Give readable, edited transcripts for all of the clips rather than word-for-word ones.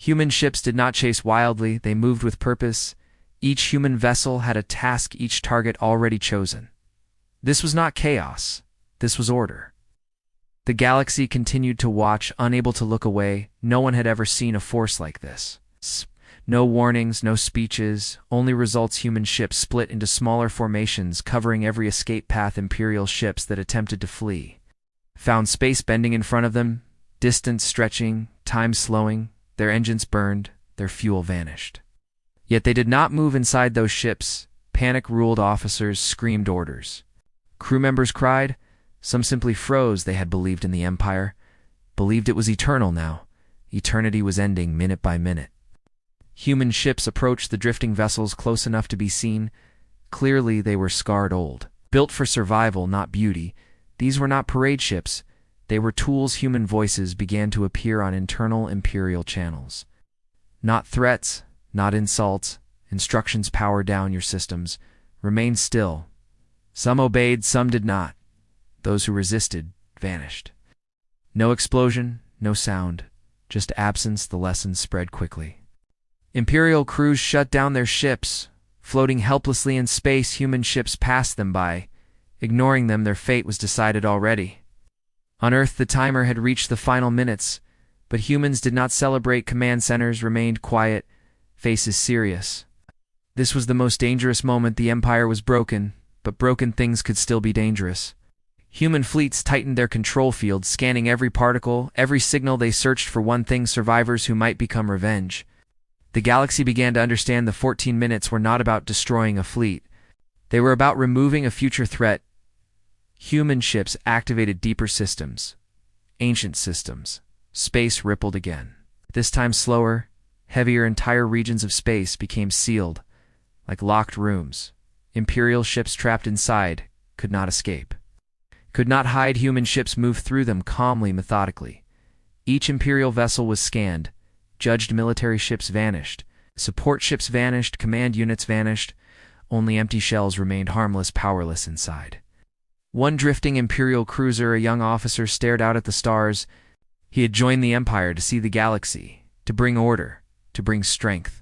Human ships did not chase wildly, they moved with purpose. Each human vessel had a task, each target already chosen. This was not chaos, this was order. The galaxy continued to watch, unable to look away. No one had ever seen a force like this. No warnings, no speeches, only results. Human ships split into smaller formations, covering every escape path. Imperial ships that attempted to flee found space bending in front of them, distance stretching, time slowing. Their engines burned, their fuel vanished. Yet they did not move inside those ships. Panic ruled. Officers screamed orders. Crew members cried. Some simply froze. They had believed in the Empire, believed it was eternal now. Eternity was ending minute by minute. Human ships approached the drifting vessels close enough to be seen. Clearly they were scarred old. Built for survival, not beauty. These were not parade ships. They were tools. Human voices began to appear on internal Imperial channels. Not threats, not insults. Instructions: power down your systems. Remain still. Some obeyed, some did not. Those who resisted vanished. No explosion, no sound, just absence. The lesson spread quickly. Imperial crews shut down their ships, floating helplessly in space. Human ships passed them by, ignoring them. Their fate was decided already. On Earth, the timer had reached the final minutes, but humans did not celebrate. Command centers remained quiet, faces serious. This was the most dangerous moment. The Empire was broken, but broken things could still be dangerous. Human fleets tightened their control fields, scanning every particle, every signal. They searched for one thing: survivors who might become revenge. The galaxy began to understand the 14 minutes were not about destroying a fleet. They were about removing a future threat. Human ships activated deeper systems, ancient systems. Space rippled again. This time slower, heavier. Entire regions of space became sealed, like locked rooms. Imperial ships trapped inside could not escape, could not hide. Human ships moved through them calmly, methodically. Each Imperial vessel was scanned, judged. Military ships vanished, support ships vanished, command units vanished. Only empty shells remained, harmless, powerless inside. One drifting Imperial cruiser, a young officer, stared out at the stars. He had joined the Empire to see the galaxy, to bring order, to bring strength.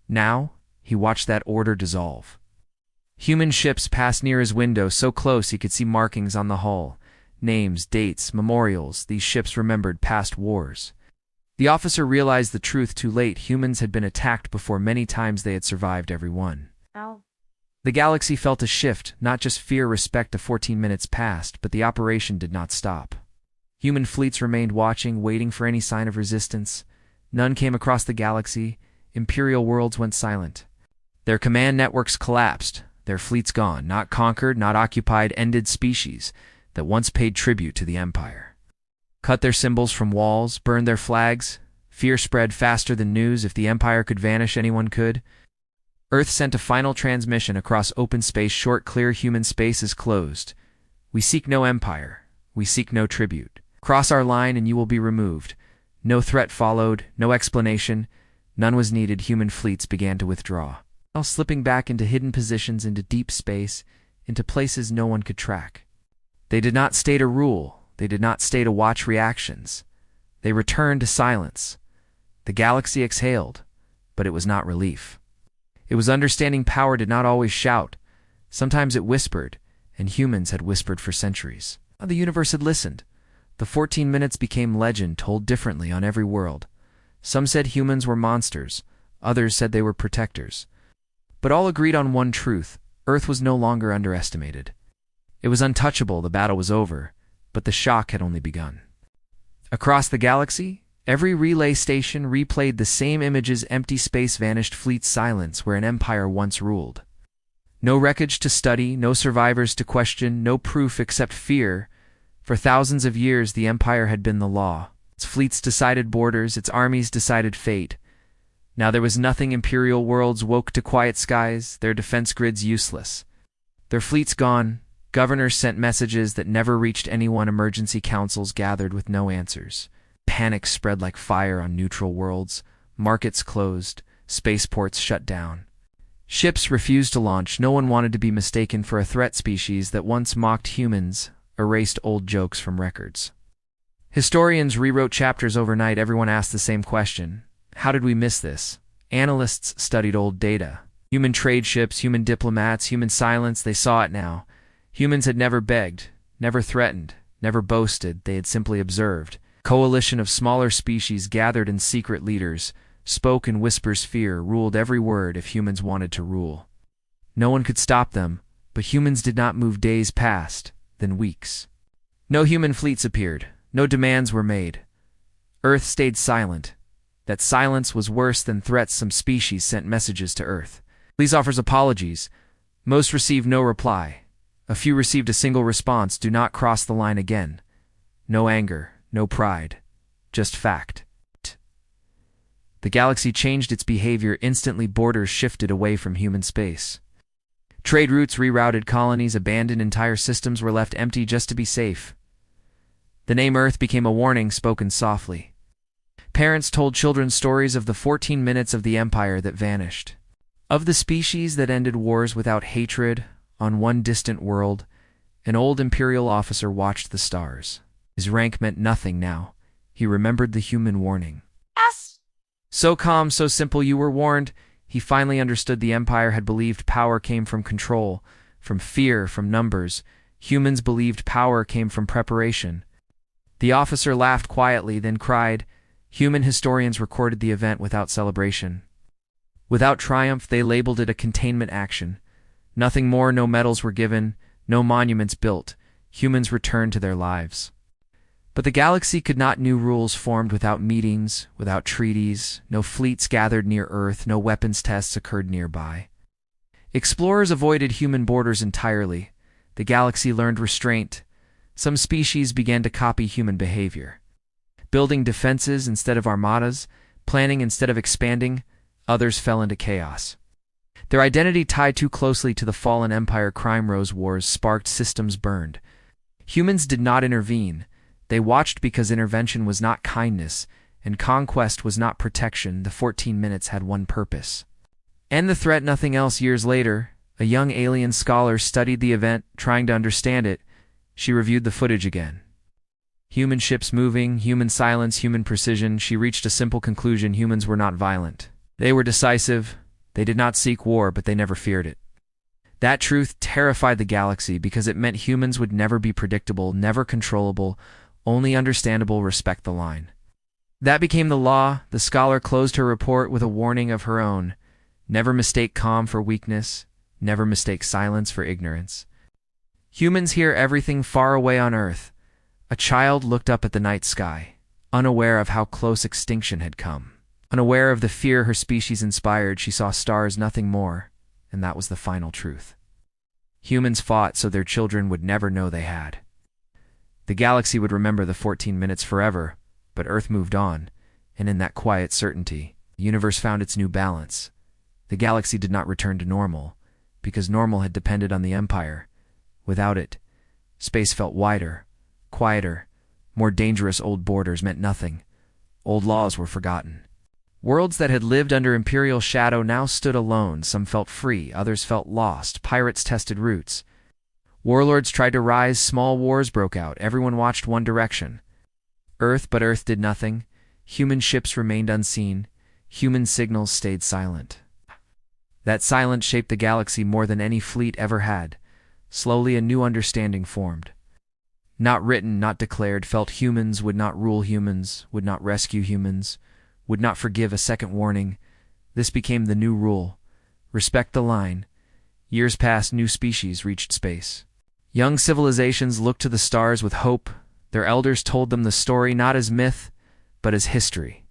Now, he watched that order dissolve. Human ships passed near his window, so close he could see markings on the hull. Names, dates, memorials. These ships remembered past wars. The officer realized the truth too late. Humans had been attacked before. Many times they had survived every one. Ow. The galaxy felt a shift, not just fear, respect. The 14 minutes passed, but the operation did not stop. Human fleets remained watching, waiting for any sign of resistance. None came across the galaxy. Imperial worlds went silent. Their command networks collapsed, their fleets gone, not conquered, not occupied. Ended species that once paid tribute to the Empire. Cut their symbols from walls, burned their flags. Fear spread faster than news. If the Empire could vanish, anyone could. Earth sent a final transmission across open space. Short, clear: human space is closed. We seek no empire. We seek no tribute. Cross our line and you will be removed. No threat followed, no explanation. None was needed. Human fleets began to withdraw, all slipping back into hidden positions, into deep space, into places no one could track. They did not stay to rule. They did not stay to watch reactions. They returned to silence. The galaxy exhaled, but it was not relief. It was understanding. Power did not always shout. Sometimes it whispered, and humans had whispered for centuries. The universe had listened. The 14 minutes became legend, told differently on every world. Some said humans were monsters. Others said they were protectors. But all agreed on one truth: Earth was no longer underestimated. It was untouchable. The battle was over, but the shock had only begun. Across the galaxy, every relay station replayed the same images: empty space, vanished fleets, silence where an empire once ruled. No wreckage to study, no survivors to question, no proof except fear. For thousands of years, the Empire had been the law. Its fleets decided borders, its armies decided fate. Now there was nothing. Imperial worlds woke to quiet skies, their defense grids useless. Their fleets gone, governors sent messages that never reached anyone. Emergency councils gathered with no answers. Panic spread like fire on neutral worlds. Markets closed, spaceports shut down. Ships refused to launch. No one wanted to be mistaken for a threat. Species that once mocked humans erased old jokes from records. Historians rewrote chapters overnight. Everyone asked the same question: How did we miss this? Analysts studied old data. Human trade ships, human diplomats, human silence, they saw it now. Humans had never begged, never threatened, never boasted, they had simply observed. Coalition of smaller species gathered in secret leaders, spoke in whispers fear, ruled every word if humans wanted to rule. No one could stop them, but humans did not move. Days passed, then weeks. No human fleets appeared, no demands were made. Earth stayed silent. That silence was worse than threats. Some species sent messages to Earth. Please offers apologies. Most received no reply. A few received a single response: do not cross the line again. No anger, no pride, just fact. The galaxy changed its behavior instantly. Borders shifted away from human space. Trade routes rerouted, colonies abandoned, entire systems were left empty just to be safe. The name Earth became a warning spoken softly. Parents told children stories of the 14 minutes of the empire that vanished. Of the species that ended wars without hatred on one distant world. An old imperial officer watched the stars. His rank meant nothing now. He remembered the human warning. So calm, so simple, you were warned. He finally understood the empire had believed power came from control, from fear, from numbers. Humans believed power came from preparation. The officer laughed quietly, then cried. Human historians recorded the event without celebration. Without triumph, they labeled it a containment action. Nothing more, no medals were given, no monuments built. Humans returned to their lives. But the galaxy could not. New rules formed without meetings, without treaties. No fleets gathered near Earth, no weapons tests occurred nearby. Explorers avoided human borders entirely. The galaxy learned restraint. Some species began to copy human behavior. Building defenses instead of armadas, planning instead of expanding, others fell into chaos. Their identity tied too closely to the fallen empire. Crime rose, wars sparked, systems burned. Humans did not intervene. They watched because intervention was not kindness, and conquest was not protection. The 14 minutes had one purpose. End the threat, nothing else. Years later, a young alien scholar studied the event, trying to understand it. She reviewed the footage again. Human ships moving, human silence, human precision. She reached a simple conclusion: humans were not violent. They were decisive. They did not seek war, but they never feared it. That truth terrified the galaxy because it meant humans would never be predictable, never controllable, only understandable. Respect the line. That became the law. The scholar closed her report with a warning of her own. Never mistake calm for weakness. Never mistake silence for ignorance. Humans hear everything far away on Earth. A child looked up at the night sky, unaware of how close extinction had come. Unaware of the fear her species inspired, she saw stars, nothing more, and that was the final truth. Humans fought so their children would never know they had. The galaxy would remember the 14 minutes forever, but Earth moved on, and in that quiet certainty, the universe found its new balance. The galaxy did not return to normal, because normal had depended on the empire. Without it, space felt wider, quieter, more dangerous. Old borders meant nothing. Old laws were forgotten. Worlds that had lived under imperial shadow now stood alone. Some felt free, others felt lost. Pirates tested routes. Warlords tried to rise, small wars broke out. Everyone watched one direction. But Earth did nothing. Human ships remained unseen. Human signals stayed silent. That silence shaped the galaxy more than any fleet ever had. Slowly a new understanding formed. Not written, not declared, felt humans would not rule humans, would not rescue humans, would not forgive a second warning. This became the new rule. Respect the line. Years passed, new species reached space. Young civilizations looked to the stars with hope. Their elders told them the story not as myth, but as history.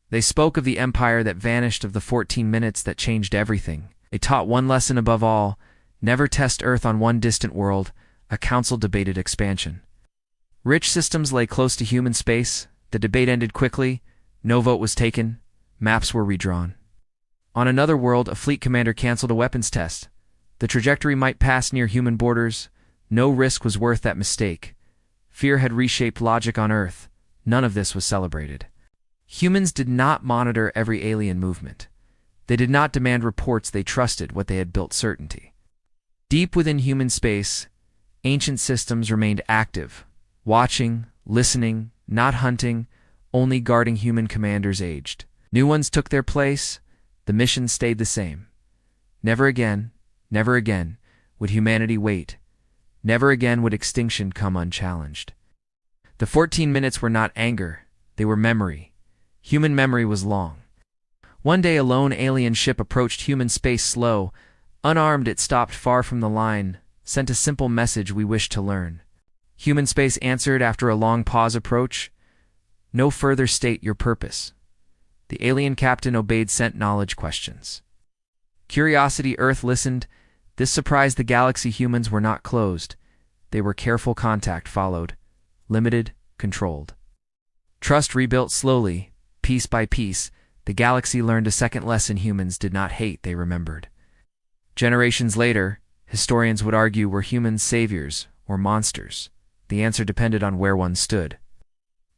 They spoke of the empire that vanished, of the 14 minutes that changed everything. They taught one lesson above all: never test Earth on one distant world. A council debated expansion. Rich systems lay close to human space. The debate ended quickly. No vote was taken. Maps were redrawn. On another world, a fleet commander canceled a weapons test. The trajectory might pass near human borders. No risk was worth that mistake. Fear had reshaped logic on Earth. None of this was celebrated. Humans did not monitor every alien movement. They did not demand reports. They trusted what they had built: certainty. Deep within human space, ancient systems remained active, watching, listening, not hunting, only guarding. Human commanders aged. New ones took their place, the mission stayed the same. Never again would humanity wait. Never again would extinction come unchallenged. The 14 minutes were not anger, they were memory. Human memory was long. One day a lone alien ship approached human space slow. Unarmed, it stopped far from the line, sent a simple message we wished to learn. Human space answered after a long pause approach, "No further state your purpose." The alien captain obeyed sent knowledge questions. Curiosity Earth listened. This surprised the galaxy. Humans were not closed. They were careful. Contact followed. Limited, controlled. Trust rebuilt slowly, piece by piece. The galaxy learned a second lesson: humans did not hate, they remembered. Generations later, historians would argue, were humans saviors or monsters? The answer depended on where one stood.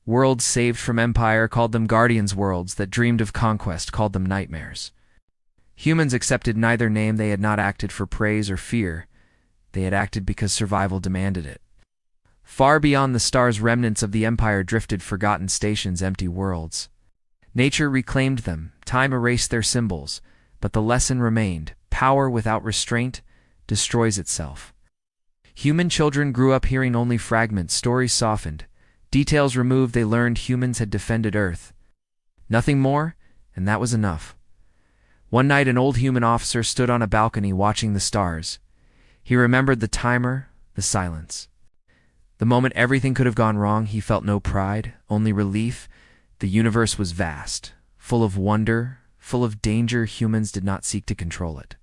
Worlds saved from empire called them guardians. Worlds that dreamed of conquest called them nightmares. Humans accepted neither name. They had not acted for praise or fear. They had acted because survival demanded it. Far beyond the stars, remnants of the empire drifted, forgotten stations, empty worlds. Nature reclaimed them, time erased their symbols, but the lesson remained: power without restraint destroys itself. Human children grew up hearing only fragments, stories softened, details removed. They learned humans had defended Earth. Nothing more, and that was enough. One night an old human officer stood on a balcony watching the stars. He remembered the timer, the silence. The moment everything could have gone wrong, he felt no pride, only relief. The universe was vast, full of wonder, full of danger. Humans did not seek to control it,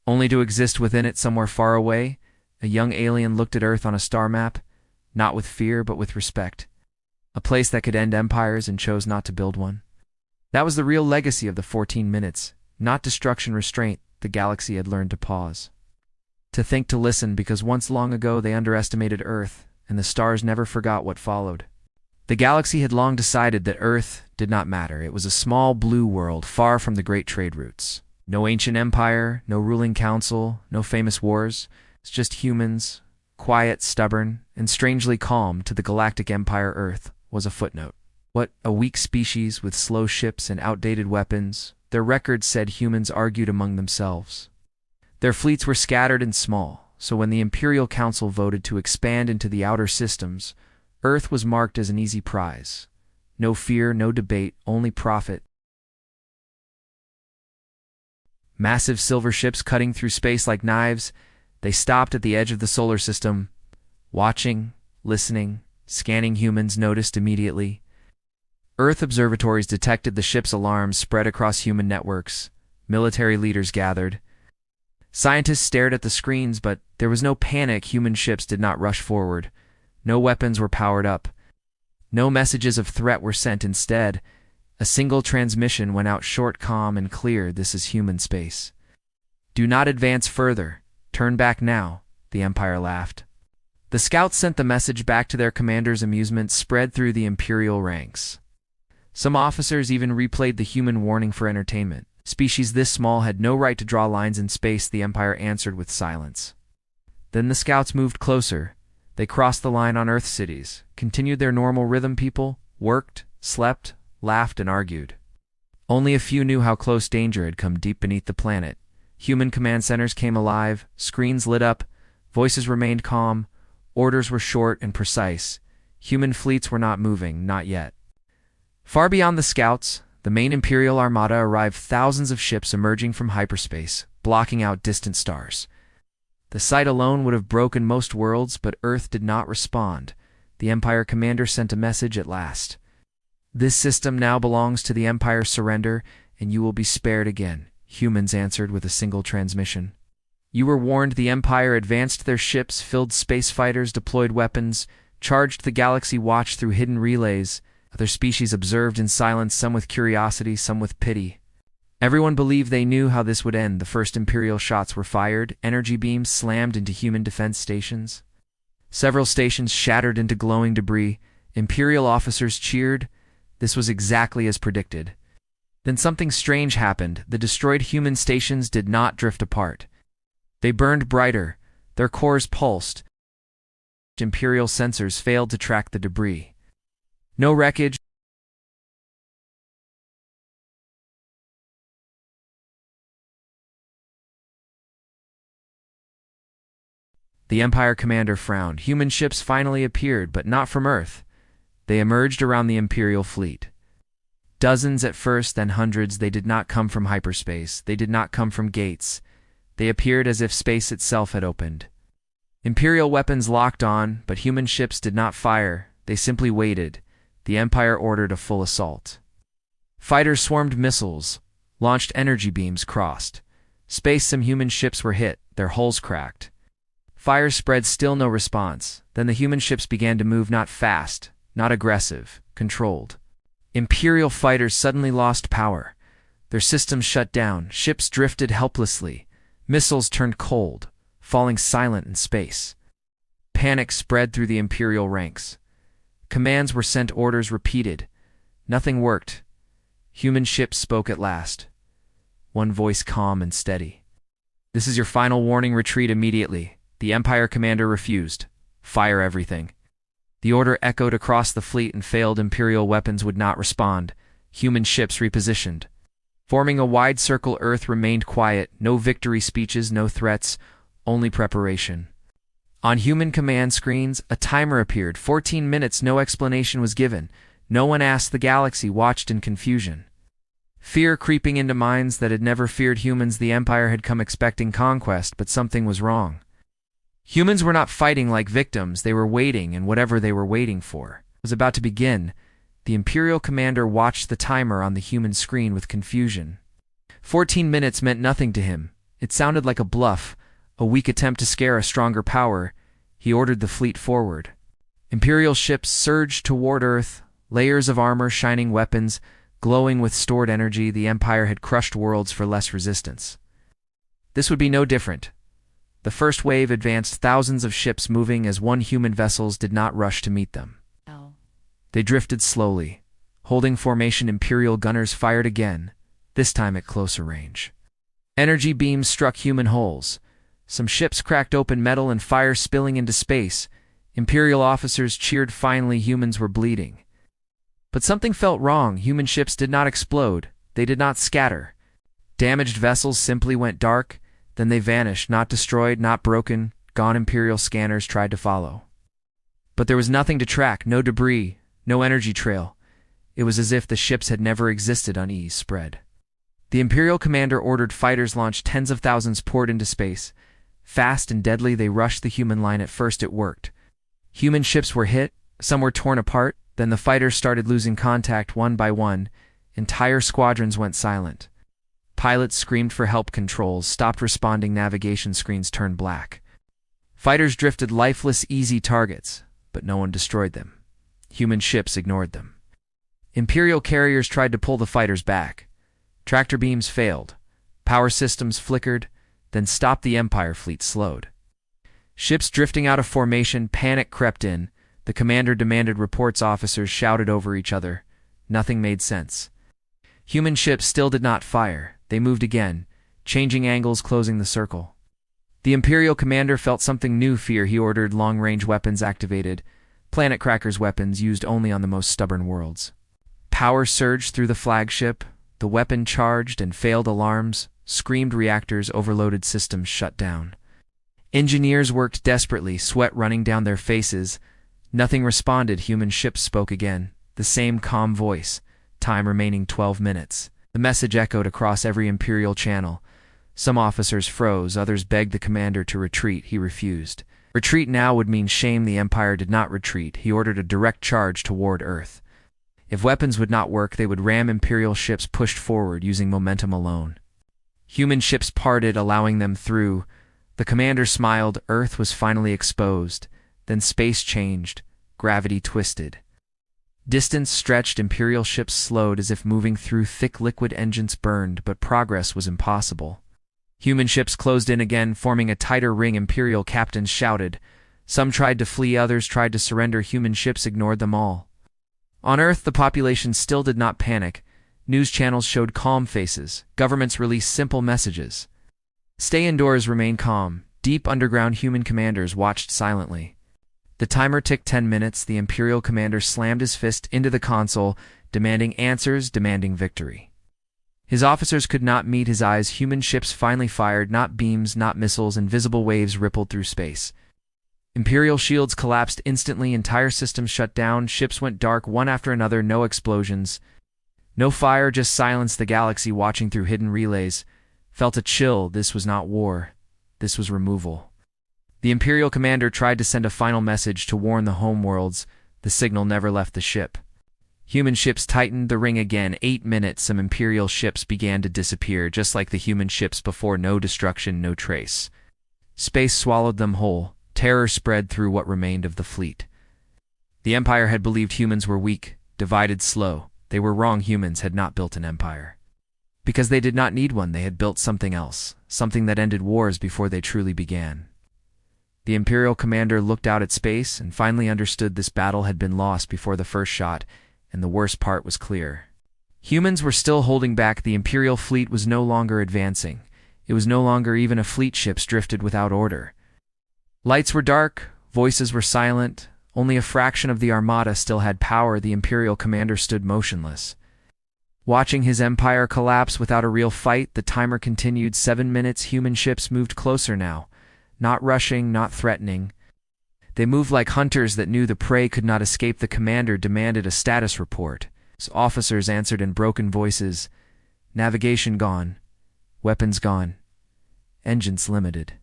only to exist within it. Somewhere far away, a young alien looked at Earth on a star map, not with fear but with respect. A place that could end empires and chose not to build one. That was the real legacy of the 14 minutes, not destruction, restraint. The galaxy had learned to pause, to think, to listen, because once long ago they underestimated Earth, and the stars never forgot what followed. The galaxy had long decided that Earth did not matter. It was a small blue world, far from the great trade routes. No ancient empire, no ruling council, no famous wars. It's just humans, quiet, stubborn, and strangely calm. To the galactic empire, Earth was a footnote. What, a weak species with slow ships and outdated weapons? Their records said humans argued among themselves. Their fleets were scattered and small, so when the Imperial Council voted to expand into the outer systems, Earth was marked as an easy prize. No fear, no debate, only profit. Massive silver ships cutting through space like knives, they stopped at the edge of the solar system. Watching, listening, scanning. Humans noticed immediately. Earth observatories detected the ship's alarms, spread across human networks. Military leaders gathered. Scientists stared at the screens, but there was no panic. Human ships did not rush forward. No weapons were powered up. No messages of threat were sent. Instead, a single transmission went out, short, calm, and clear: "This is human space. Do not advance further. Turn back now." The Empire laughed. The scouts sent the message back to their commanders. Amusement spread through the Imperial ranks. Some officers even replayed the human warning for entertainment. Species this small had no right to draw lines in space. The Empire answered with silence. Then the scouts moved closer. They crossed the line on Earth cities, continued their normal rhythm. People worked, slept, laughed, and argued. Only a few knew how close danger had come deep beneath the planet. Human command centers came alive, screens lit up, voices remained calm, orders were short and precise. Human fleets were not moving, not yet. Far beyond the scouts, the main Imperial Armada arrived, thousands of ships emerging from hyperspace, blocking out distant stars. The sight alone would have broken most worlds, but Earth did not respond. The Empire commander sent a message at last. "This system now belongs to the Empire. Surrender, and you will be spared again." Humans answered with a single transmission. "You were warned." The Empire advanced their ships, filled space fighters, deployed weapons, charged the galaxy, watched through hidden relays. Other species observed in silence, some with curiosity, some with pity. Everyone believed they knew how this would end. The first Imperial shots were fired. Energy beams slammed into human defense stations. Several stations shattered into glowing debris. Imperial officers cheered. This was exactly as predicted. Then something strange happened. The destroyed human stations did not drift apart. They burned brighter. Their cores pulsed. Imperial sensors failed to track the debris. No wreckage, The Empire commander frowned. Human ships finally appeared, but not from Earth. They emerged around the Imperial fleet. Dozens at first, then hundreds. They did not come from hyperspace. They did not come from gates. They appeared as if space itself had opened. Imperial weapons locked on, but human ships did not fire. They simply waited. The Empire ordered a full assault. Fighters swarmed missiles. Launched energy beams crossed. Space, some human ships were hit. Their hulls cracked. Fire spread, still no response. Then the human ships began to move, not fast, not aggressive, controlled. Imperial fighters suddenly lost power. Their systems shut down. Ships drifted helplessly. Missiles turned cold, falling silent in space. Panic spread through the Imperial ranks. Commands were sent, orders repeated. Nothing worked. Human ships spoke at last. One voice, calm and steady. "This is your final warning. Retreat immediately." The Empire commander refused. "Fire everything." The order echoed across the fleet and failed. Imperial weapons would not respond. Human ships repositioned. Forming a wide circle, Earth remained quiet. No victory speeches, no threats, only preparation. On human command screens, a timer appeared. 14 minutes, no explanation was given. No one asked. The galaxy watched in confusion. Fear creeping into minds that had never feared humans. The Empire had come expecting conquest, but something was wrong. Humans were not fighting like victims. They were waiting, and whatever they were waiting for was about to begin. The Imperial commander watched the timer on the human screen with confusion. 14 minutes meant nothing to him. It sounded like a bluff, a weak attempt to scare a stronger power. He ordered the fleet forward. Imperial ships surged toward Earth, layers of armor, shining weapons, glowing with stored energy. The Empire had crushed worlds for less resistance. This would be no different. The first wave advanced, thousands of ships moving as one. Human vessels did not rush to meet them. They drifted slowly. Holding formation, Imperial gunners fired again, this time at closer range. Energy beams struck human hulls. Some ships cracked open metal and fire spilling into space. Imperial officers cheered. Finally, humans were bleeding. But something felt wrong. Human ships did not explode. They did not scatter. Damaged vessels simply went dark. Then they vanished, not destroyed, not broken. Gone. Imperial scanners tried to follow. But there was nothing to track, no debris, no energy trail. It was as if the ships had never existed. Unease spread. The Imperial commander ordered fighters launched. Tens of thousands poured into space. Fast and deadly, they rushed the human line. At first it worked. Human ships were hit, some were torn apart. Then the fighters started losing contact one by one. Entire squadrons went silent. Pilots screamed for help. Controls stopped responding. Navigation screens turned black. Fighters drifted, lifeless, easy targets, but no one destroyed them. Human ships ignored them. Imperial carriers tried to pull the fighters back. Tractor beams failed. Power systems flickered, then stopped. The Empire fleet slowed. Ships drifting out of formation. Panic crept in. The commander demanded reports. Officers shouted over each other. Nothing made sense. Human ships still did not fire. They moved again, changing angles, closing the circle. The Imperial commander felt something new. Fear. He ordered long-range weapons activated. Planet crackers, weapons used only on the most stubborn worlds. Power surged through the flagship. The weapon charged and failed. Alarms screamed. Reactors overloaded. Systems shut down. Engineers worked desperately, sweat running down their faces. Nothing responded. Human ships spoke again. The same calm voice. Time remaining 12 minutes. The message echoed across every Imperial channel. Some officers froze. Others begged the commander to retreat. He refused. Retreat now would mean shame. The Empire did not retreat. He ordered a direct charge toward Earth. If weapons would not work, they would ram. Imperial ships pushed forward using momentum alone. Human ships parted, allowing them through. The commander smiled. Earth was finally exposed. Then space changed. Gravity twisted. Distance stretched. Imperial ships slowed, as if moving through thick liquid. Engines burned, but progress was impossible. Human ships closed in again, forming a tighter ring. Imperial captains shouted. Some tried to flee, others tried to surrender. Human ships ignored them all. On Earth, the population still did not panic. News channels showed calm faces. Governments released simple messages. Stay indoors, remain calm. Deep underground, human commanders watched silently. The timer ticked. 10 minutes. The Imperial commander slammed his fist into the console, demanding answers, demanding victory. His officers could not meet his eyes. Human ships finally fired, not beams, not missiles. Invisible waves rippled through space. Imperial shields collapsed instantly, entire systems shut down, ships went dark one after another, no explosions. No fire, just silence. The galaxy, watching through hidden relays, felt a chill. This was not war. This was removal. The Imperial commander tried to send a final message to warn the homeworlds. The signal never left the ship. Human ships tightened the ring again. 8 minutes, some Imperial ships began to disappear, just like the human ships before. No destruction, no trace. Space swallowed them whole. Terror spread through what remained of the fleet. The Empire had believed humans were weak, divided, slow. They were wrong. Humans had not built an empire. Because they did not need one, they had built something else, something that ended wars before they truly began. The Imperial commander looked out at space and finally understood this battle had been lost before the first shot, and the worst part was clear. Humans were still holding back. The Imperial fleet was no longer advancing. It was no longer even a fleet. Ships drifted without order. Lights were dark, voices were silent. Only a fraction of the armada still had power. The Imperial commander stood motionless, watching his empire collapse without a real fight. The timer continued. 7 minutes. Human ships moved closer now, not rushing, not threatening. They moved like hunters that knew the prey could not escape. The commander demanded a status report. His officers answered in broken voices. Navigation gone. Weapons gone. Engines limited.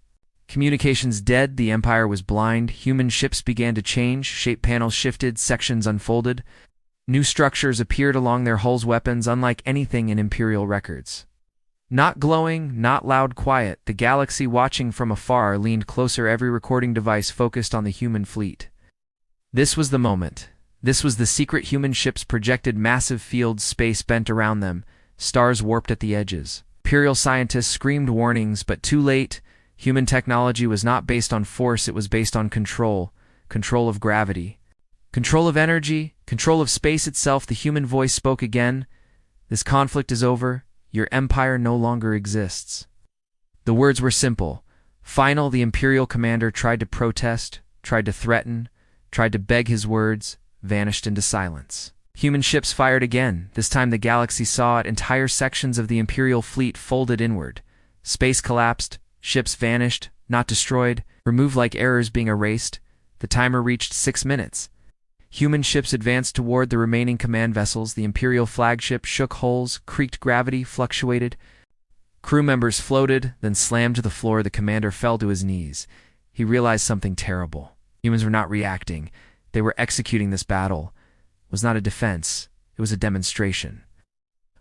Communications dead. The Empire was blind. Human ships began to change. Shape panels shifted. Sections unfolded. New structures appeared along their hulls. Weapons unlike anything in Imperial records. Not glowing, not loud, quiet. The galaxy, watching from afar, leaned closer. Every recording device focused on the human fleet. This was the moment. This was the secret. Human ships projected massive fields. Space bent around them. Stars warped at the edges. Imperial scientists screamed warnings, but too late. Human technology was not based on force, it was based on control. Control of gravity. Control of energy. Control of space itself. The human voice spoke again. This conflict is over. Your empire no longer exists. The words were simple. Final. The Imperial commander tried to protest, tried to threaten, tried to beg. His words vanished into silence. Human ships fired again. This time the galaxy saw it. Entire sections of the Imperial fleet folded inward. Space collapsed. Ships vanished, not destroyed, removed like errors being erased. The timer reached 6 minutes. Human ships advanced toward the remaining command vessels. The Imperial flagship shook hulls, creaked, gravity fluctuated. Crew members floated, then slammed to the floor. The commander fell to his knees. He realized something terrible. Humans were not reacting. They were executing. This battle was not a defense. It was a demonstration.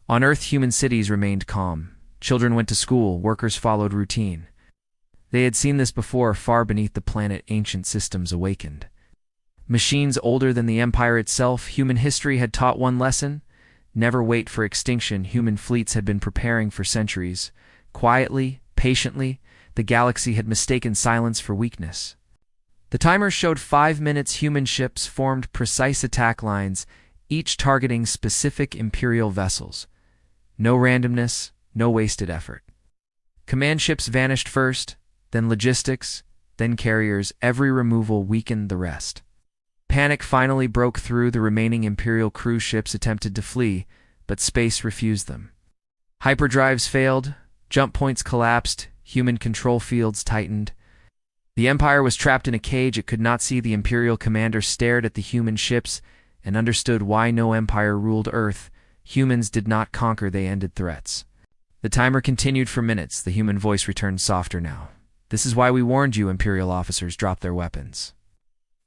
On Earth, human cities remained calm. Children went to school. Workers followed routine. They had seen this before. Far beneath the planet, ancient systems awakened. Machines older than the Empire itself. Human history had taught one lesson. Never wait for extinction. Human fleets had been preparing for centuries. Quietly, patiently, the galaxy had mistaken silence for weakness. The timer showed 5 minutes. Human ships formed precise attack lines, each targeting specific Imperial vessels. No randomness, no wasted effort. Command ships vanished first, then logistics, then carriers. Every removal weakened the rest. Panic finally broke through. The remaining Imperial cruise ships attempted to flee, but space refused them. Hyperdrives failed, jump points collapsed, human control fields tightened. The Empire was trapped in a cage. It could not see. The Imperial commander stared at the human ships and understood why no empire ruled Earth. Humans did not conquer, they ended threats. The timer continued for minutes. The human voice returned softer now. This is why we warned you. Imperial officers dropped their weapons.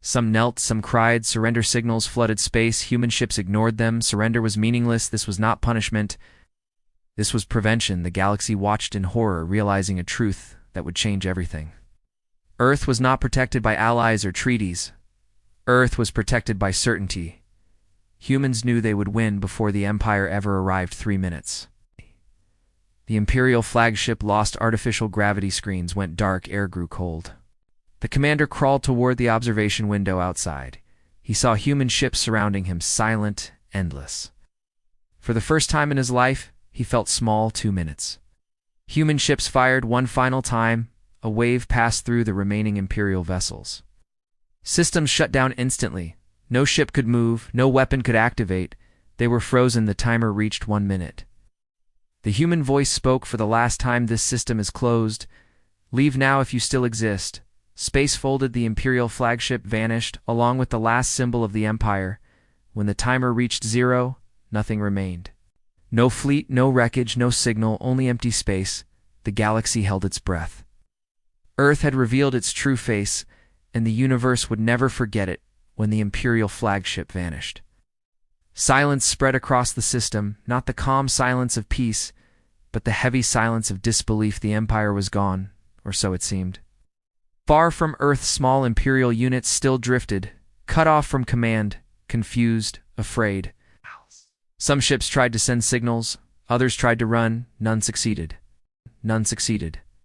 Some knelt, some cried. Surrender signals flooded space. Human ships ignored them. Surrender was meaningless. This was not punishment. This was prevention. The galaxy watched in horror, realizing a truth that would change everything. Earth was not protected by allies or treaties. Earth was protected by certainty. Humans knew they would win before the Empire ever arrived. 3 minutes. The Imperial flagship lost artificial gravity. Screens went dark. Air grew cold. The commander crawled toward the observation window outside. He saw human ships surrounding him, silent, endless. For the first time in his life, he felt small. 2 minutes. Human ships fired one final time. A wave passed through the remaining Imperial vessels. Systems shut down instantly. No ship could move, no weapon could activate. They were frozen. The timer reached 1 minute. The human voice spoke for the last time. This system is closed. Leave now if you still exist. Space folded, the Imperial flagship vanished, along with the last symbol of the Empire. When the timer reached 0, nothing remained. No fleet, no wreckage, no signal, only empty space. The galaxy held its breath. Earth had revealed its true face, and the universe would never forget it when the Imperial flagship vanished. Silence spread across the system, not the calm silence of peace, but the heavy silence of disbelief. The Empire was gone, or so it seemed. Far from Earth, small Imperial units still drifted, cut off from command, confused, afraid. Some ships tried to send signals, others tried to run, none succeeded. None succeeded.